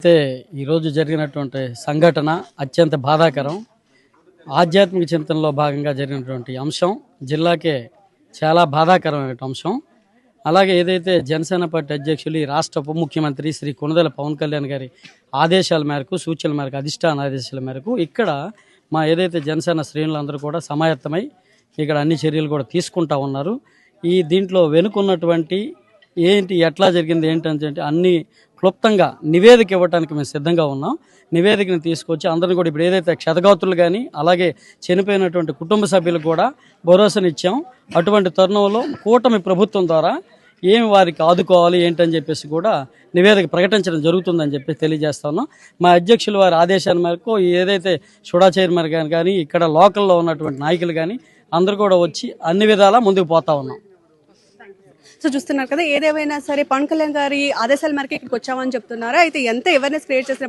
అయితే ఈరోజు జరిగినటువంటి సంఘటన అత్యంత బాధాకరం. ఆధ్యాత్మిక చింతనలో భాగంగా జరిగినటువంటి అంశం జిల్లాకే చాలా బాధాకరమైన అంశం. అలాగే ఏదైతే జనసేన పార్టీ అధ్యక్షులు ఈ రాష్ట్ర ఉప ముఖ్యమంత్రి శ్రీ కొణిదెల పవన్ కళ్యాణ్ గారి ఆదేశాల మేరకు, సూచనల మేరకు, అధిష్టాన ఆదేశాల మేరకు ఇక్కడ మా ఏదైతే జనసేన శ్రేణులందరూ కూడా సమాయత్తమై ఇక్కడ అన్ని చర్యలు కూడా తీసుకుంటా ఉన్నారు. దీంట్లో వెనుకున్నటువంటి ఏంటి, ఎట్లా జరిగింది ఏంటంటే అన్ని క్లుప్తంగా నివేదిక ఇవ్వడానికి మేము సిద్ధంగా ఉన్నాం. నివేదికను తీసుకొచ్చి అందరిని కూడా ఇప్పుడు ఏదైతే క్షతగాత్రులు కానీ అలాగే చనిపోయినటువంటి కుటుంబ సభ్యులకు కూడా భరోసానిచ్చాం. అటువంటి తరుణంలో కూటమి ప్రభుత్వం ద్వారా ఏమి వారికి ఆదుకోవాలి ఏంటని చెప్పేసి కూడా నివేదిక ప్రకటించడం జరుగుతుందని చెప్పి తెలియజేస్తా ఉన్నాం. మా అధ్యక్షులు వారి ఆదేశాల మేరకు ఏదైతే సుడా చైర్మన్ కానీ ఇక్కడ లోకల్లో ఉన్నటువంటి నాయకులు కానీ అందరూ కూడా వచ్చి అన్ని విధాలా ముందుకు పోతా ఉన్నాం. సో చూస్తున్నారు కదా, ఏదేమైనా సరే పవన్ కళ్యాణ్ గారి ఆదేశాల మేరకు ఇక్కడికి వచ్చామని చెప్తున్నారు. అయితే ఎంత అవేర్నెస్ క్రియేట్ చేసిన